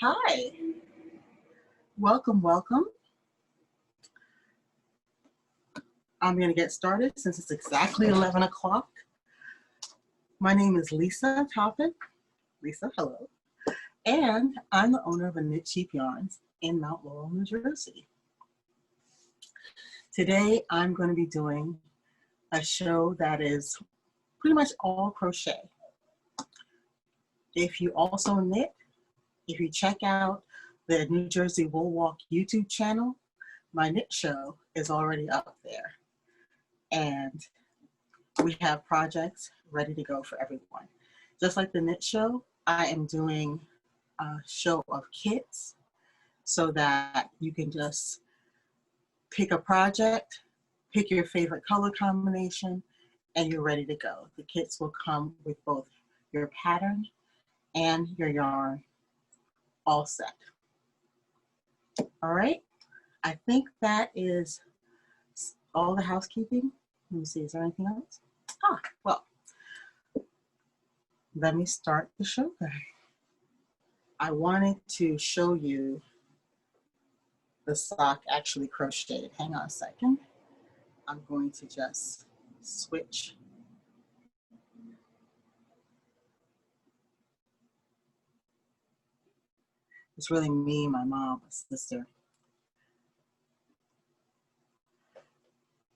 Hi, welcome, welcome. I'm going to get started since it's exactly 11 o'clock. My name is Lisa Toppin. Lisa, hello. And I'm the owner of A Knit Cheap Yarns in Mount Laurel, New Jersey. Today, I'm going to be doing a show that is pretty much all crochet. If you also knit, if you check out the New Jersey Wool Walk YouTube channel, my knit show is already up there. And we have projects ready to go for everyone. Just like the knit show, I am doing a show of kits so that you can just pick a project, pick your favorite color combination, and you're ready to go. The kits will come with both your pattern and your yarn all set. All right, I think that is all the housekeeping. Let me see, is there anything else? Well, let me start the show then. I wanted to show you the sock actually crocheted. Hang on a second. I'm going to just switch. It's really me, my mom, my sister.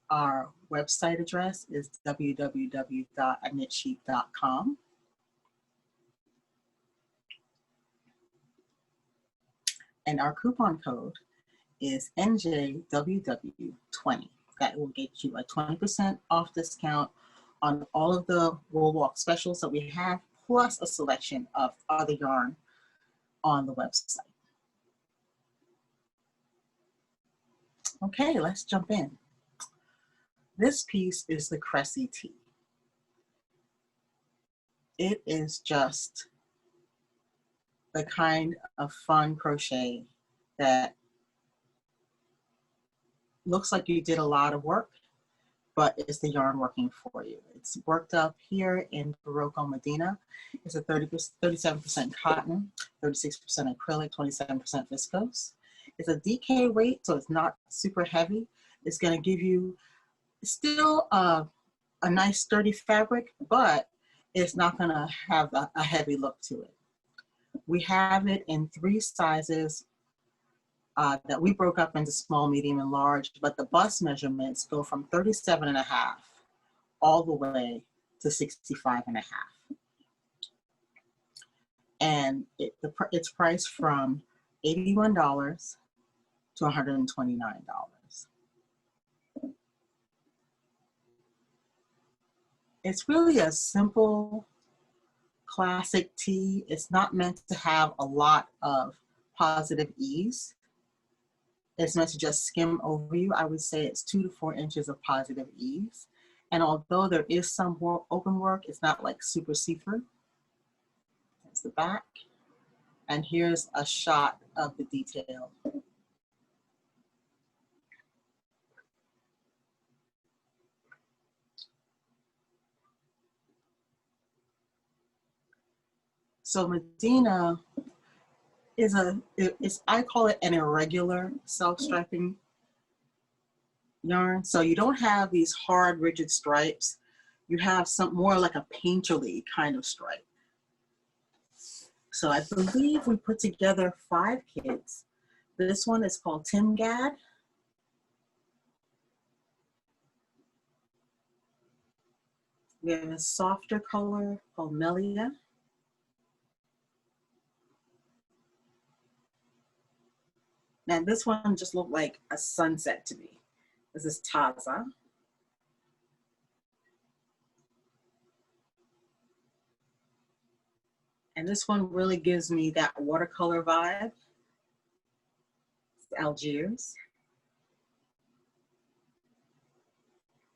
Our website address is www.aknitsheep.com. And our coupon code is NJWW20. That will get you a 20% off discount on all of the Wool Walk specials that we have, plus a selection of other yarn on the website. Okay, let's jump in. This piece is the Cressy Tee. It is just the kind of fun crochet that looks like you did a lot of work, but it's the yarn working for you. It's worked up here in Barocco Medina. It's a 37% cotton, 36% acrylic, 27% viscose. It's a DK weight, so it's not super heavy. It's gonna give you still a nice sturdy fabric, but it's not gonna have a heavy look to it. We have it in 3 sizes that we broke up into small, medium, and large, but the bust measurements go from 37.5 all the way to 65.5. And it's priced from $81 to $129. It's really a simple, classic tee. It's not meant to have a lot of positive ease. It's meant to just skim over you. I would say it's 2 to 4 inches of positive ease. And although there is some open work, it's not like super see-through. That's the back. And here's a shot of the detail. So Medina is I call it an irregular self-striping yarn. So you don't have these hard, rigid stripes. You have some more like a painterly kind of stripe. So I believe we put together 5 kits. This one is called Timgad. We have a softer color called Melia. Now this one just looked like a sunset to me. This is Taza. And this one really gives me that watercolor vibe. It's Algiers.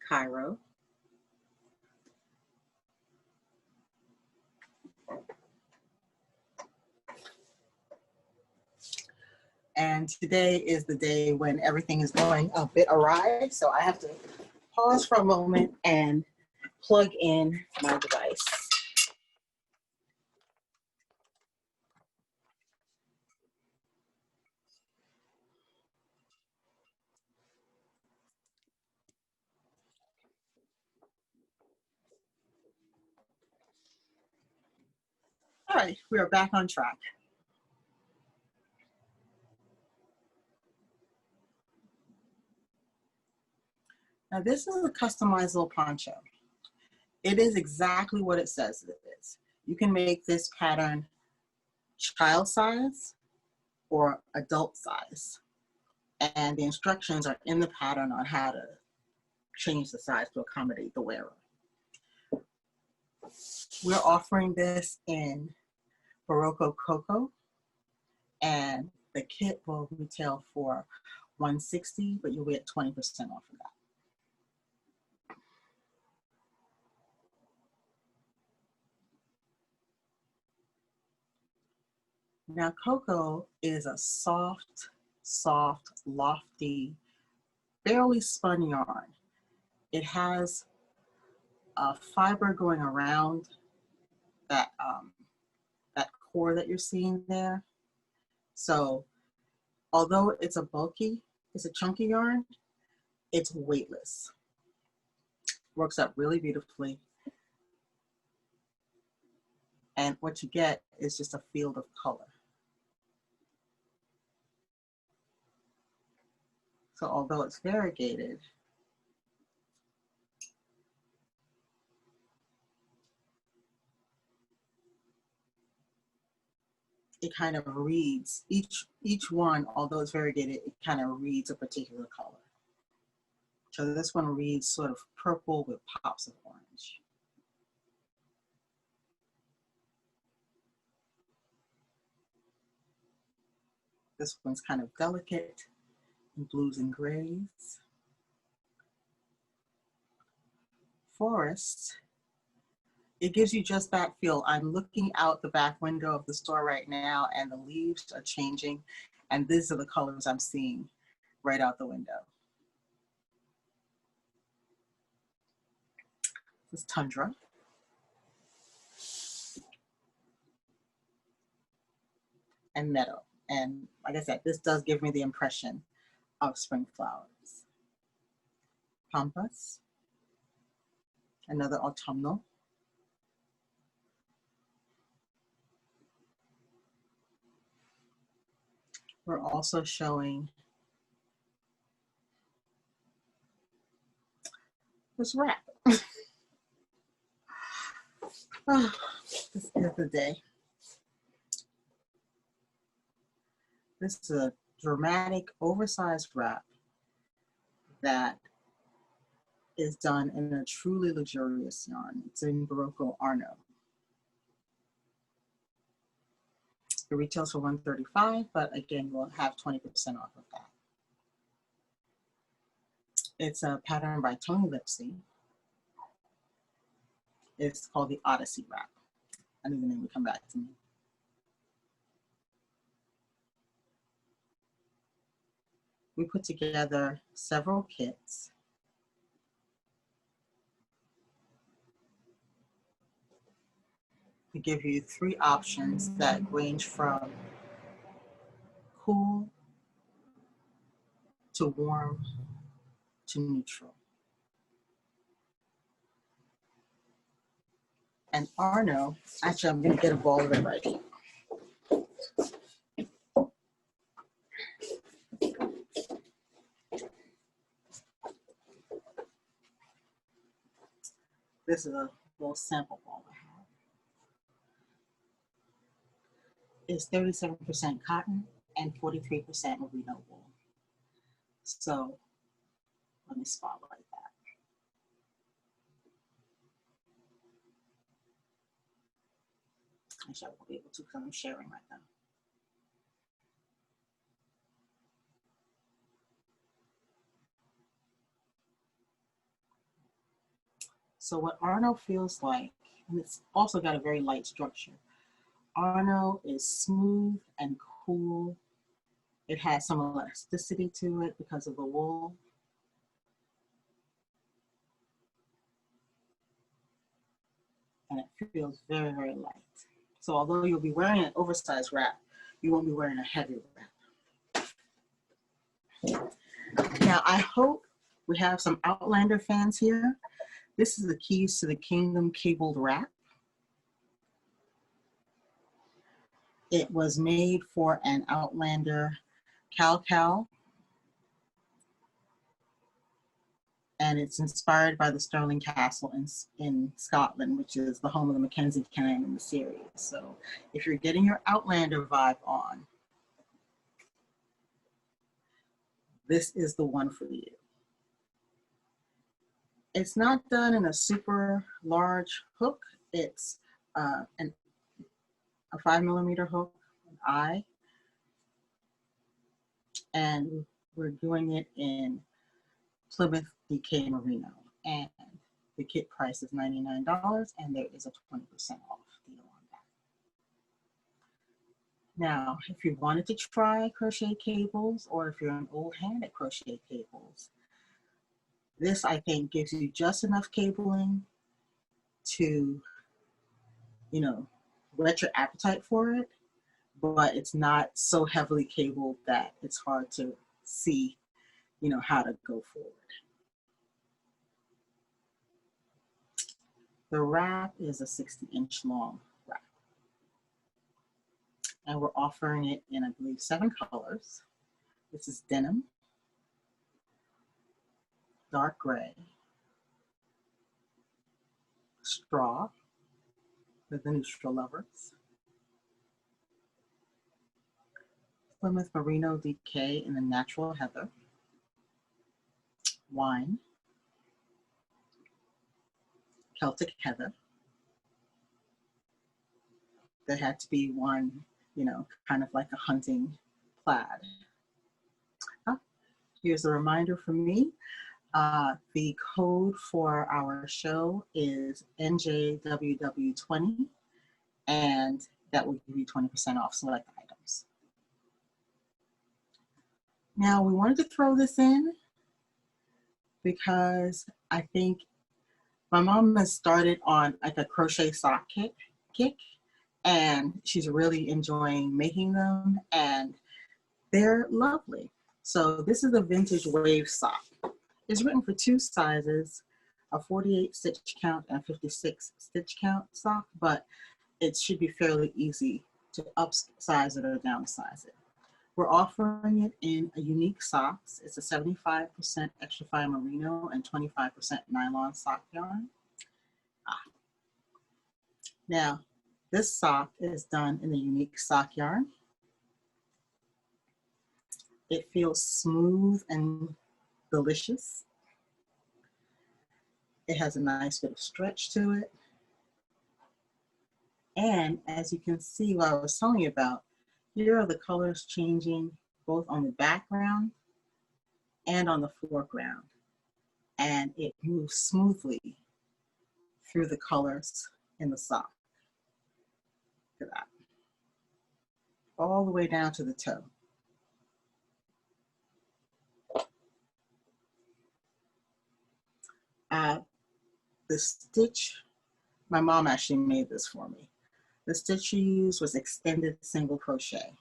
Cairo. And today is the day when everything is going a bit awry. So I have to pause for a moment and plug in my device. All right, we are back on track. Now this is a customizable poncho. It is exactly what it says it is. You can make this pattern child size or adult size. And the instructions are in the pattern on how to change the size to accommodate the wearer. We're offering this in Barocco Cocoa, and the kit will retail for $160, but you'll get 20% off of that. Now, cocoa is a soft, lofty, barely spun yarn. It has a fiber going around that, that core that you're seeing there. So although it's a chunky yarn, it's weightless. Works out really beautifully. And what you get is just a field of color. So although it's variegated, it kind of reads, each one, although it's variegated, it kind of reads a particular color. So this one reads sort of purple with pops of orange. This one's kind of delicate in blues and grays. Forest, it gives you just that feel. I'm looking out the back window of the store right now and the leaves are changing, and these are the colors I'm seeing right out the window. This is Tundra. And Meadow. And like I said, this does give me the impression of spring flowers. Pampas, another autumnal. We're also showing this wrap. Oh, this is the day. This is a dramatic, oversized wrap that is done in a truly luxurious yarn. It's in Barocco Arno. It retails for $135, but again, we'll have 20% off of that. It's a pattern by Tony Lipsy. It's called the Odyssey Wrap. I knew the name would come back to me. We put together several kits. We give you 3 options that range from cool to warm to neutral. And Arno, actually I'm gonna get a ball of it right here. This is a little sample ball I have. It's 37% cotton and 43% merino wool. So let me spotlight that. Actually, I won't be able to because I'm sharing right now. So what Arno feels like, and it's also got a very light structure. Arno is smooth and cool. It has some elasticity to it because of the wool. And it feels very, very light. So although you'll be wearing an oversized wrap, you won't be wearing a heavy wrap. Now I hope we have some Outlander fans here. This is the Keys to the Kingdom cabled wrap. It was made for an Outlander cow, and it's inspired by the Stirling Castle in Scotland, which is the home of the Mackenzie clan in the series. So if you're getting your Outlander vibe on, this is the one for you. It's not done in a super large hook. It's a 5mm hook, an eye, and we're doing it in Plymouth DK Merino, and the kit price is $99, and there is a 20% off deal on that. Now, if you wanted to try crochet cables, or if you're an old hand at crochet cables, this, I think, gives you just enough cabling to, you know, whet your appetite for it, but it's not so heavily cabled that it's hard to see, you know, how to go forward. The wrap is a 60-inch long wrap, and we're offering it in, I believe, 7 colors. This is denim, dark gray, straw for the neutral lovers, Plymouth Merino DK in the natural heather, wine, Celtic heather. There had to be one, you know, kind of like a hunting plaid. Here's a reminder from me. The code for our show is NJWW20, and that will give you 20% off select items. Now, we wanted to throw this in because I think my mom has started on like a crochet sock kick, and she's really enjoying making them, and they're lovely. So this is a vintage wave sock. It's written for 2 sizes, a 48 stitch count and a 56 stitch count sock, but it should be fairly easy to upsize it or downsize it. We're offering it in a unique socks. It's a 75% extra fine merino and 25% nylon sock yarn. Now, this sock is done in the unique sock yarn. It feels smooth and delicious. It has a nice bit of stretch to it. And as you can see what I was telling you about, here are the colors changing both on the background and on the foreground. And it moves smoothly through the colors in the sock. Look at that. All the way down to the toe. The stitch, my mom actually made this for me. The stitch she used was extended single crochet. Let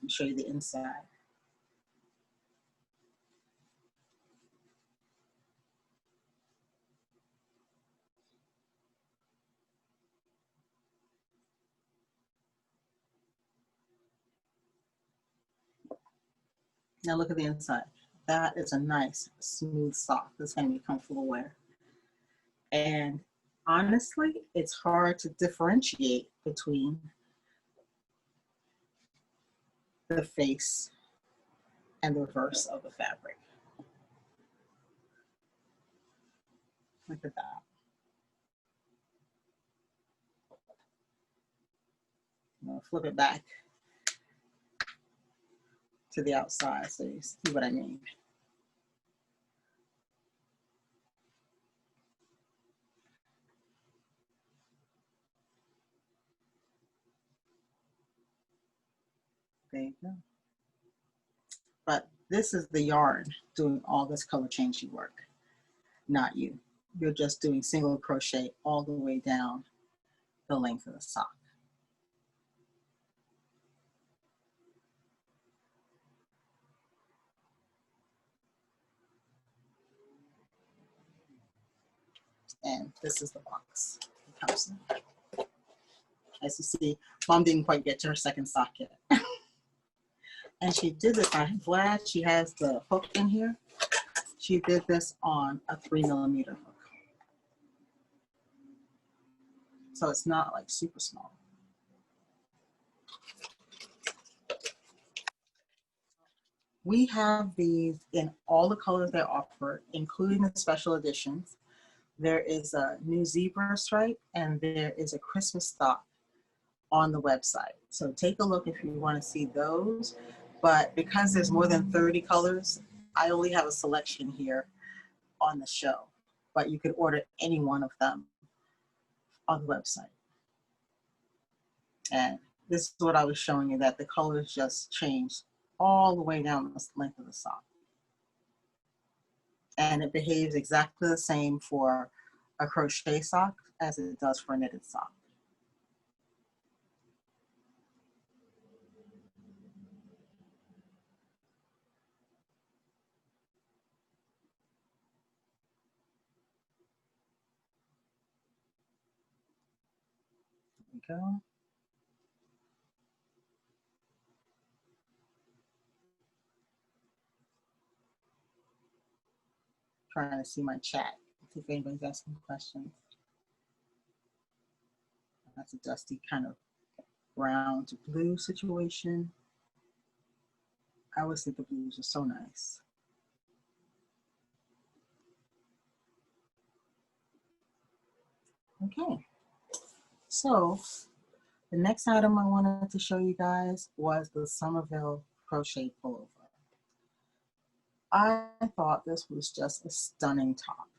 me show you the inside. Now look at the inside. That is a nice, smooth sock that's going to be comfortable to wear. And honestly, it's hard to differentiate between the face and the reverse of the fabric. Look at that. I'm going to flip it back to the outside so you see what I mean. There you go. But this is the yarn doing all this color changing work, not you. You're just doing single crochet all the way down the length of the sock. And this is the box it comes in. As you see, Mom didn't quite get to her second sock yet. And she did this, I'm glad she has the hook in here. She did this on a 3mm hook. So it's not like super small. We have these in all the colors they're offered, including the special editions. There is a new zebra stripe and there is a Christmas stock on the website. So take a look if you want to see those. But because there's more than 30 colors, I only have a selection here on the show. But you could order any one of them on the website. And this is what I was showing you, that the colors just changed all the way down the length of the sock. And it behaves exactly the same for a crochet sock as it does for a knitted sock. There we go. Trying to see my chat, see if anybody's asking questions. That's a dusty kind of brown to blue situation. I always think the blues are so nice. Okay, so the next item I wanted to show you guys was the Somerville crochet pullover. I thought this was just a stunning top.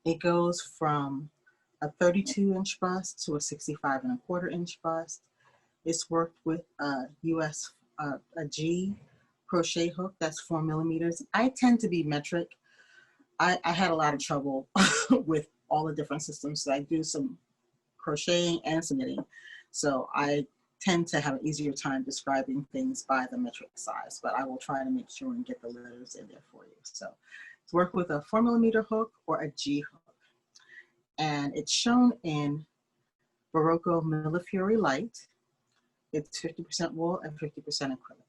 It goes from a 32-inch bust to a 65¼ bust. It's worked with a a G crochet hook that's 4mm. I tend to be metric. I had a lot of trouble with all the different systems. So I do some crocheting and some knitting. So I tend to have an easier time describing things by the metric size, but I will try to make sure and get the letters in there for you. So it's worked with a 4mm hook or a G hook. And it's shown in Barocco Millefiori Light. It's 50% wool and 50% acrylic.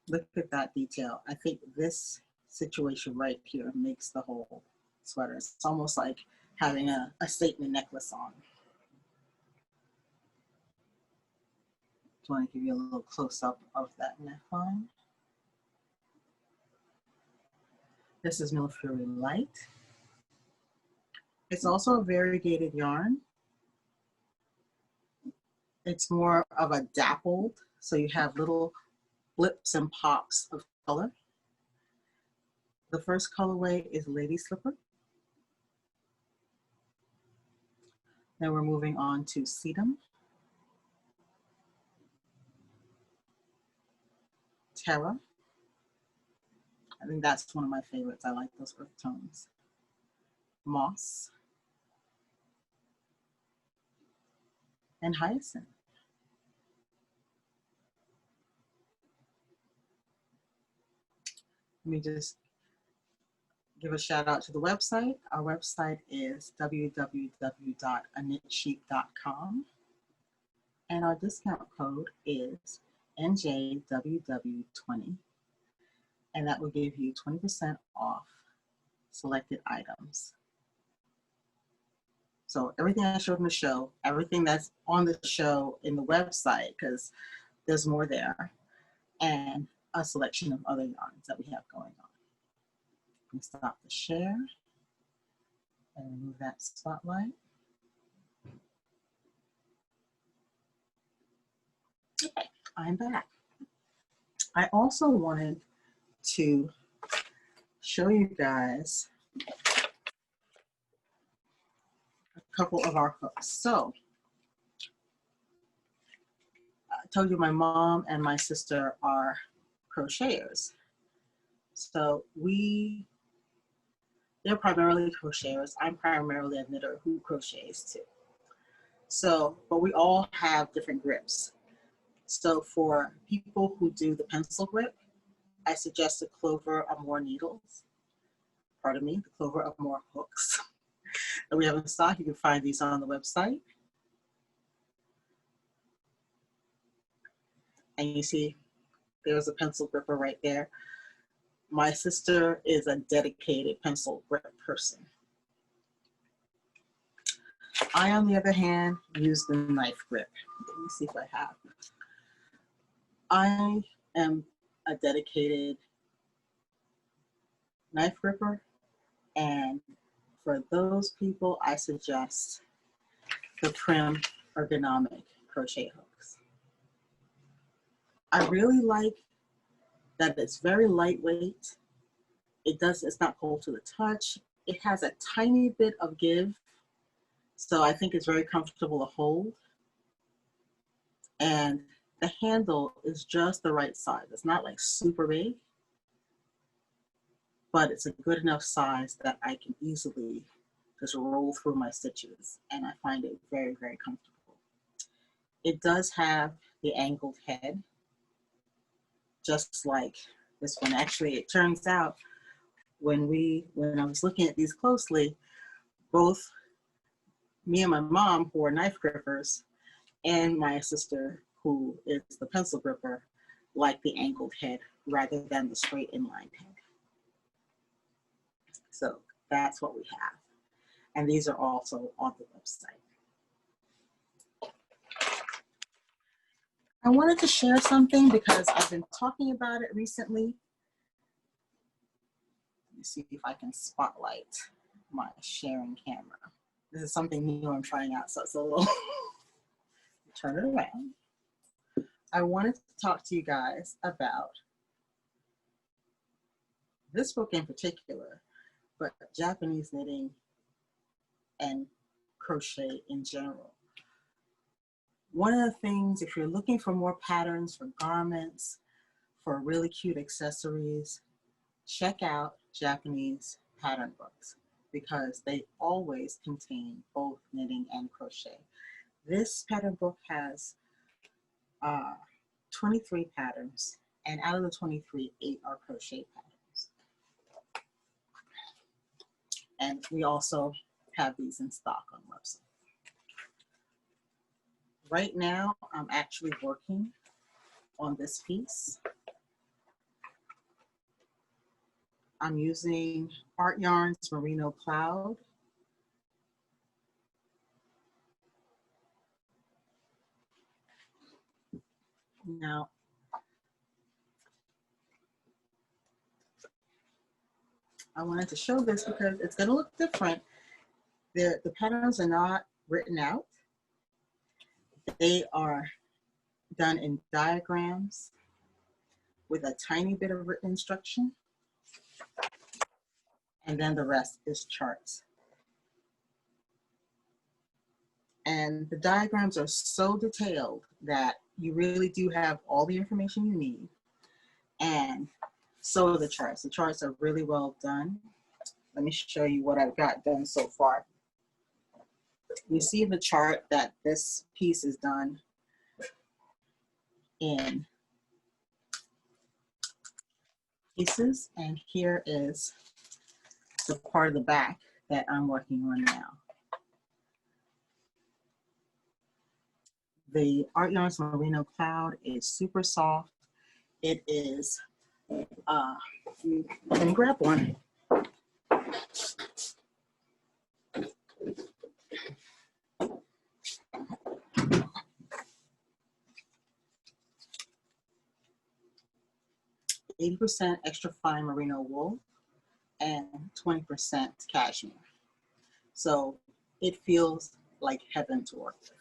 Look at that detail. I think this situation right here makes the whole sweater. It's almost like having a statement necklace on. Just want to give you a little close-up of that neckline. This is Millefiori Light. It's also a variegated yarn. It's more of a dappled, so you have little blips and pops of color. The first colorway is Lady Slipper. Then we're moving on to Sedum, Terra. I think that's one of my favorites. I like those earth tones. Moss, and Hyacinth. Let me just give a shout out to the website. Our website is www.aknitsheet.com. And our discount code is NJWW20. And that will give you 20% off selected items. So everything I showed in the show, everything that's on the show in the website, because there's more there, and a selection of other yarns that we have going on. Let me stop the share and remove that spotlight. Okay, I'm back. I also wanted to show you guys a couple of our hooks. So I told you my mom and my sister are crocheters. So they're primarily crocheters. I'm primarily a knitter who crochets too. So, but we all have different grips. So for people who do the pencil grip, I suggest a clover or more needles. Pardon me, the clover or more hooks. that we have in stock. You can find these on the website. And you see there's a pencil gripper right there. My sister is a dedicated pencil grip person. I, on the other hand, use the knife grip. Let me see if I have. I am a dedicated knife gripper, and for those people, I suggest the Prim ergonomic crochet hooks. I really like that it's very lightweight. It's not cold to the touch. It has a tiny bit of give, so I think it's very comfortable to hold. And the handle is just the right size. It's not like super big, but it's a good enough size that I can easily just roll through my stitches, and I find it very, very comfortable. It does have the angled head, just like this one. Actually, it turns out when I was looking at these closely, both me and my mom, who are knife grippers, and my sister, who is the pencil gripper, like the angled head rather than the straight inline head. So that's what we have. And these are also on the website. I wanted to share something because I've been talking about it recently. Let me see if I can spotlight my sharing camera. This is something new I'm trying out, so it's a little, turn it around. I wanted to talk to you guys about this book in particular, but Japanese knitting and crochet in general. One of the things, if you're looking for more patterns for garments, for really cute accessories, check out Japanese pattern books because they always contain both knitting and crochet. This pattern book has 23 patterns, and out of the 23, 8 are crochet patterns. And we also have these in stock on the website. Right now, I'm actually working on this piece. I'm using Art Yarn's Merino Cloud. Now, I wanted to show this because it's going to look different. The patterns are not written out. They are done in diagrams with a tiny bit of written instruction. And then the rest is charts. And the diagrams are so detailed that you really do have all the information you need. And so are the charts. The charts are really well done. Let me show you what I've got done so far. You see the chart that this piece is done in pieces, and here is the part of the back that I'm working on now. The Art Yarn's Merino Cloud is super soft. It is, let me grab one. 80% extra fine merino wool and 20% cashmere. So it feels like heaven to work with.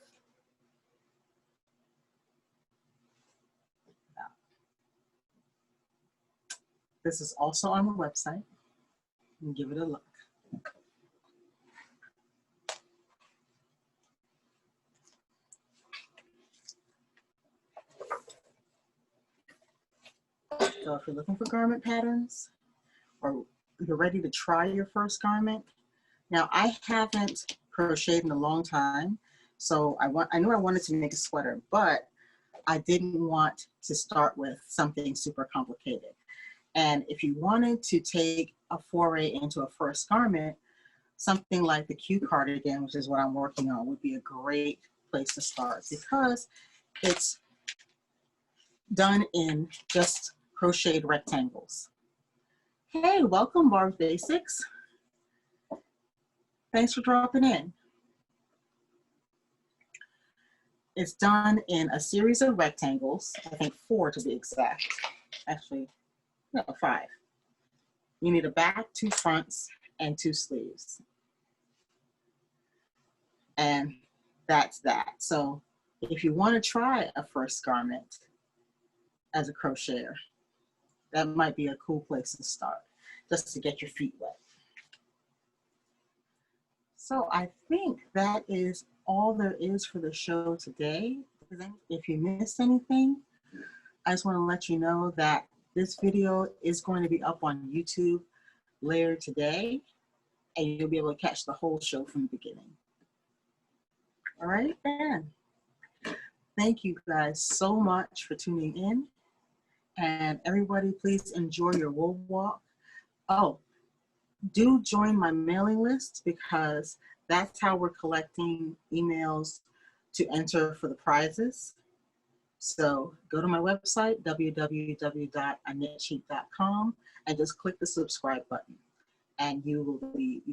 This is also on the website. And give it a look. So if you're looking for garment patterns or you're ready to try your first garment, now I haven't crocheted in a long time, so I knew I wanted to make a sweater, but I didn't want to start with something super complicated. And if you wanted to take a foray into a first garment, something like the Q cardigan, which is what I'm working on, would be a great place to start because it's done in just crocheted rectangles. Hey, welcome, Barb Basics. Thanks for dropping in. It's done in a series of rectangles, I think 4 to be exact. Actually, no, 5. You need a back, 2 fronts, and 2 sleeves. And that's that. So if you want to try a first garment as a crocheter, that might be a cool place to start, just to get your feet wet. So I think that is all there is for the show today. If you missed anything, I just want to let you know that this video is going to be up on YouTube later today, and you'll be able to catch the whole show from the beginning. All right, then. Thank you guys so much for tuning in. And everybody, please enjoy your wool walk. Oh, do join my mailing list because that's how we're collecting emails to enter for the prizes. So go to my website, www.aknitsheet.com, and just click the subscribe button. And you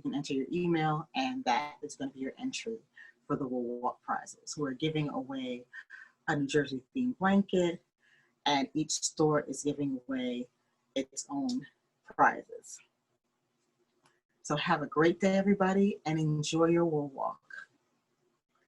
can enter your email, and that is going to be your entry for the Wool Walk prizes. We're giving away a New Jersey themed blanket, and each store is giving away its own prizes. So have a great day, everybody, and enjoy your wool walk.